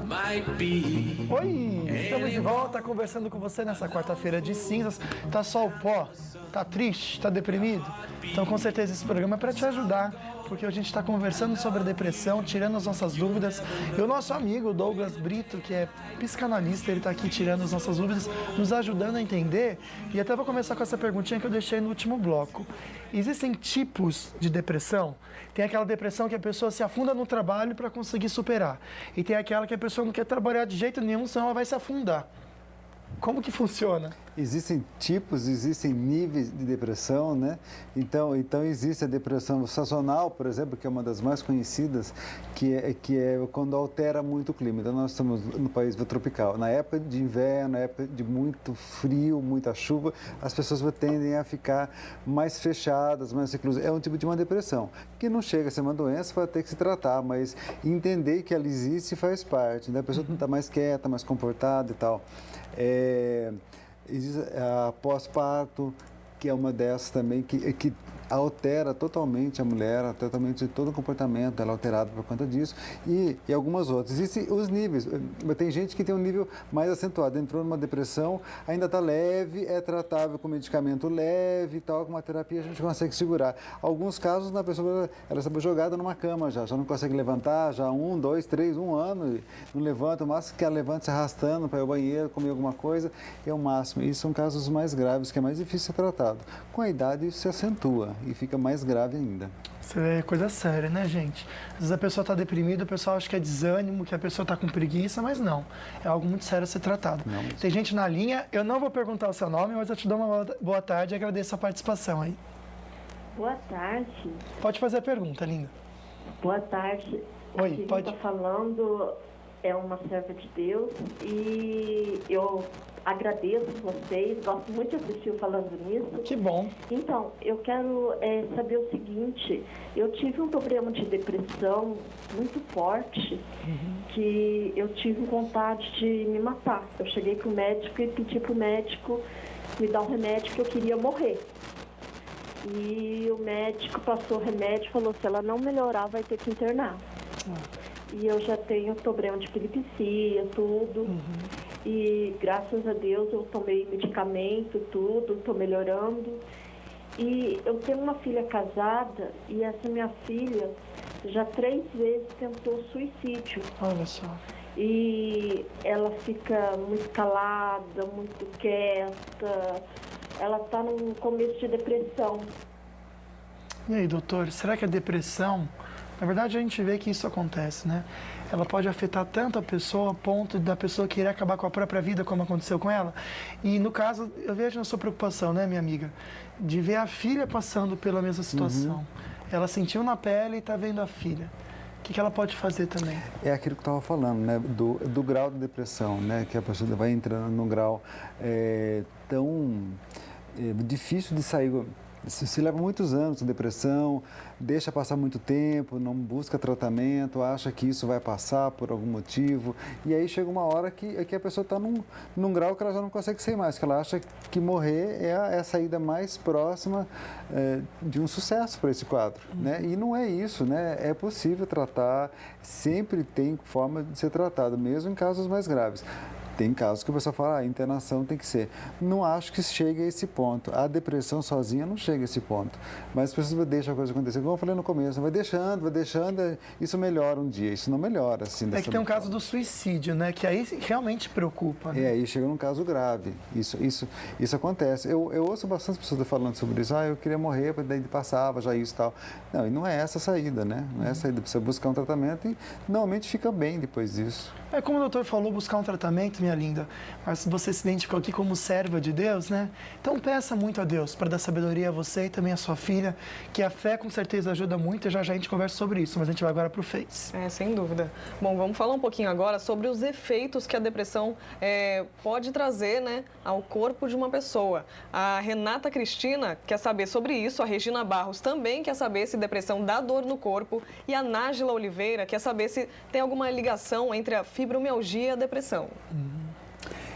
Oi, estamos de volta conversando com você nessa quarta-feira de cinzas. Tá só o pó? Tá triste? Tá deprimido? Então com certeza esse programa é para te ajudar, porque a gente está conversando sobre a depressão, tirando as nossas dúvidas. E o nosso amigo Douglas Brito, que é psicanalista, ele está aqui tirando as nossas dúvidas, nos ajudando a entender. E até vou começar com essa perguntinha que eu deixei no último bloco. Existem tipos de depressão? Tem aquela depressão que a pessoa se afunda no trabalho para conseguir superar. E tem aquela que a pessoa não quer trabalhar de jeito nenhum, senão ela vai se afundar. Como que funciona? Existem tipos, existem níveis de depressão, né? Então existe a depressão sazonal, por exemplo, que é uma das mais conhecidas, que é quando altera muito o clima. Então nós estamos no país tropical. Na época de inverno, na época de muito frio, muita chuva, as pessoas tendem a ficar mais fechadas, mais reclusas. É um tipo de uma depressão, que não chega a ser uma doença, vai ter que se tratar, mas entender que ela existe faz parte, né? A pessoa está mais quieta, mais comportada e tal. Existe a pós-parto, que é uma dessas também, que altera totalmente a mulher, totalmente todo o comportamento, ela é alterada por conta disso, e algumas outras. Existem os níveis, tem gente que tem um nível mais acentuado, entrou numa depressão, ainda está leve, é tratável com medicamento leve e tal, com uma terapia a gente consegue segurar. Alguns casos, a pessoa ela está jogada numa cama já não consegue levantar, já 1, 2, 3, 1 ano, e não levanta, o máximo que ela levanta se arrastando para ir ao banheiro, comer alguma coisa, é o máximo. E são casos mais graves, que é mais difícil ser tratado. Com a idade isso se acentua e fica mais grave ainda. Isso é coisa séria, né, gente? Às vezes a pessoa está deprimida, o pessoal acha que é desânimo, que a pessoa está com preguiça, mas não. É algo muito sério a ser tratado. Não, Tem gente na linha, eu não vou perguntar o seu nome, mas eu te dou uma boa tarde e agradeço a participação aí. Boa tarde. Pode fazer a pergunta, linda. Boa tarde. Oi, Quem pode. está falando é uma serva de Deus e eu agradeço vocês, gosto muito de assistir Falando Nisso. Que bom. Então, eu quero saber o seguinte, eu tive um problema de depressão muito forte, que eu tive vontade de me matar. Eu cheguei para o médico e pedi para o médico me dar um remédio que eu queria morrer. E o médico passou o remédio e falou, se ela não melhorar, vai ter que internar. E eu já tenho problema de epilepsia, tudo. E graças a Deus eu tomei medicamento, tudo, estou melhorando. E eu tenho uma filha casada e essa minha filha já 3 vezes tentou suicídio. Olha só. E ela fica muito calada, muito quieta. Ela está num começo de depressão. E aí, doutor, será que a depressão... Na verdade, a gente vê que isso acontece, né? Ela pode afetar tanto a pessoa a ponto da pessoa querer acabar com a própria vida, como aconteceu com ela. E, no caso, eu vejo a sua preocupação, né, minha amiga? De ver a filha passando pela mesma situação. Ela sentiu na pele e está vendo a filha. O que ela pode fazer também? É aquilo que eu estava falando, né? Do grau de depressão, né? Que a pessoa vai entrando num grau tão difícil de sair. Se leva muitos anos de depressão, deixa passar muito tempo, não busca tratamento, acha que isso vai passar por algum motivo, e aí chega uma hora que a pessoa está num grau que ela já não consegue sair mais, que ela acha que morrer é a saída mais próxima de um sucesso para esse quadro, né? E não é isso, né? É possível tratar, sempre tem forma de ser tratado, mesmo em casos mais graves. Tem casos que o pessoal fala, a internação tem que ser. Não acho que chegue a esse ponto. A depressão sozinha não chega a esse ponto. Mas as pessoas deixam a coisa acontecer. Como eu falei no começo, vai deixando, isso melhora um dia. Isso não melhora, assim. É que tem um caso do suicídio, né? Que aí realmente preocupa. Né? Aí chega num caso grave. Isso acontece. Eu ouço bastante pessoas falando sobre isso. Eu queria morrer, daí passava já isso e tal. Não, e não é essa a saída, né? Não é a saída. Precisa buscar um tratamento e normalmente fica bem depois disso. É como o doutor falou, buscar um tratamento, minha linda, mas você se identificou aqui como serva de Deus, né? Então peça muito a Deus para dar sabedoria a você e também a sua filha, que a fé com certeza ajuda muito e já a gente conversa sobre isso, mas a gente vai agora para o Face. Sem dúvida. Bom, vamos falar um pouquinho agora sobre os efeitos que a depressão pode trazer, né, ao corpo de uma pessoa. A Renata Cristina quer saber sobre isso, a Regina Barros também quer saber se depressão dá dor no corpo e a Nájila Oliveira quer saber se tem alguma ligação entre a fibromialgia e a depressão.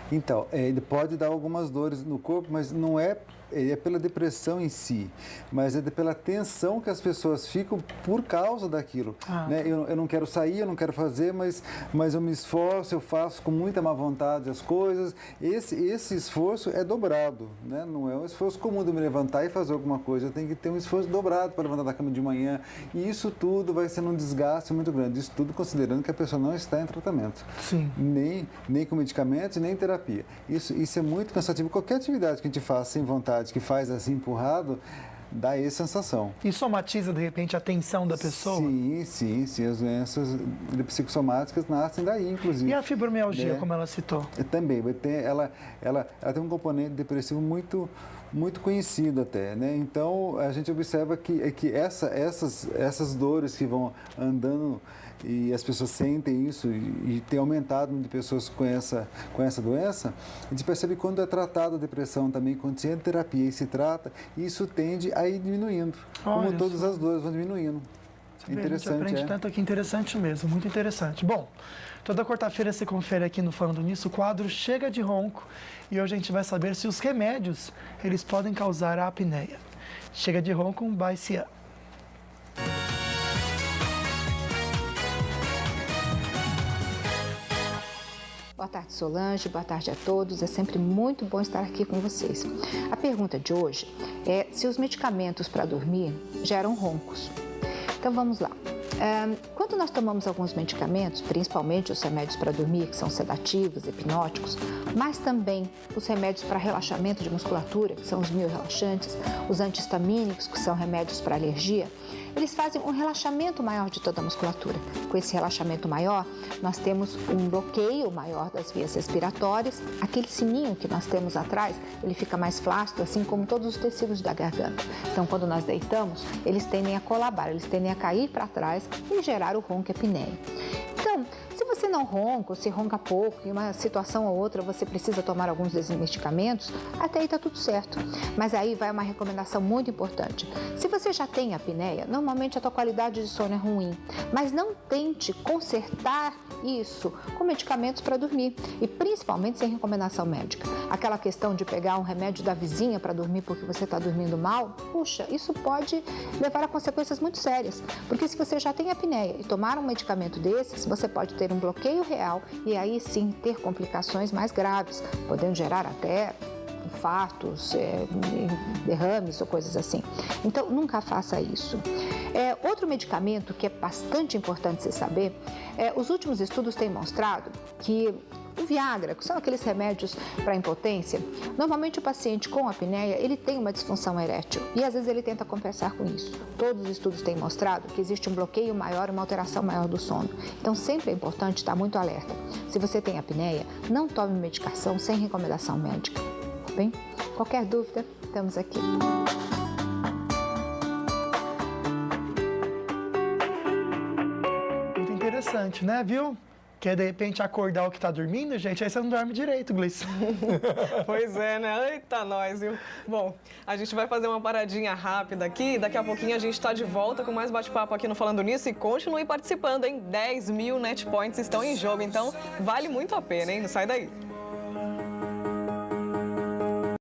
Então, ele pode dar algumas dores no corpo, mas não é é pela depressão em si, mas é pela tensão que as pessoas ficam por causa daquilo. Né? Eu não quero sair, eu não quero fazer, mas eu me esforço, eu faço com muita má vontade as coisas. Esse esforço é dobrado, né? Não é um esforço comum de me levantar e fazer alguma coisa. Eu tenho que ter um esforço dobrado para levantar da cama de manhã. E isso tudo vai sendo um desgaste muito grande. Isso tudo considerando que a pessoa não está em tratamento. Sim. Nem com medicamentos, nem em terapia. Isso é muito cansativo. Qualquer atividade que a gente faz sem vontade, que faz assim empurrado, dá essa sensação. E somatiza, de repente, a tensão da pessoa? Sim. As doenças psicossomáticas nascem daí, inclusive. E a fibromialgia, como ela citou? Também. Ela tem um componente depressivo muito conhecido até, né? Então, a gente observa que essas dores que vão andando e as pessoas sentem isso e tem aumentado de pessoas com essa doença, a gente percebe quando é tratada a depressão também, quando se entra em terapia e se trata, isso tende a ir diminuindo, como todas as dores vão diminuindo. Interessante, a gente aprende tanto aqui, interessante mesmo, muito interessante. Bom, toda quarta-feira você confere aqui no Falando Nisso o quadro Chega de Ronco e hoje a gente vai saber se os remédios, eles podem causar a apneia. Chega de Ronco, by Cian. Boa tarde, Solange. Boa tarde a todos. É sempre muito bom estar aqui com vocês. A pergunta de hoje é se os medicamentos para dormir geram roncos. Então, vamos lá. Quando nós tomamos alguns medicamentos, principalmente os remédios para dormir, que são sedativos, hipnóticos, mas também os remédios para relaxamento de musculatura, que são os miorrelaxantes, os antihistamínicos, que são remédios para alergia, eles fazem um relaxamento maior de toda a musculatura. Com esse relaxamento maior, nós temos um bloqueio maior das vias respiratórias. Aquele sininho que nós temos atrás, ele fica mais flácido, assim como todos os tecidos da garganta. Então, quando nós deitamos, eles tendem a colabar, eles tendem a cair para trás e gerar o ronco e apneia. Então, se você não ronca, ou se ronca pouco, em uma situação ou outra você precisa tomar alguns desses medicamentos, até aí está tudo certo. Mas aí vai uma recomendação muito importante. Se você já tem apneia, normalmente a tua qualidade de sono é ruim, mas não tente consertar isso com medicamentos para dormir e principalmente sem recomendação médica. Aquela questão de pegar um remédio da vizinha para dormir porque você está dormindo mal, puxa, isso pode levar a consequências muito sérias, porque se você já tem apneia e tomar um medicamento desses, você pode ter um bloqueio real e aí sim ter complicações mais graves, podendo gerar até infartos, derrames ou coisas assim. Então, nunca faça isso. Outro medicamento que é bastante importante você saber, os últimos estudos têm mostrado que o Viagra, que são aqueles remédios para impotência, normalmente o paciente com apneia, ele tem uma disfunção erétil e às vezes ele tenta compensar com isso. Todos os estudos têm mostrado que existe um bloqueio maior, uma alteração maior do sono. Então sempre é importante estar muito alerta. Se você tem apneia, não tome medicação sem recomendação médica. Bem, qualquer dúvida, estamos aqui. Muito interessante, né, viu? Quer de repente acordar o que está dormindo, gente? Aí você não dorme direito, Gleice. Pois é, né? Eita, nós, viu? Bom, a gente vai fazer uma paradinha rápida aqui. Daqui a pouquinho a gente está de volta com mais bate-papo aqui no Falando Nisso. E continue participando, hein? 10 mil NetPoints estão em jogo, então vale muito a pena, hein? Não sai daí.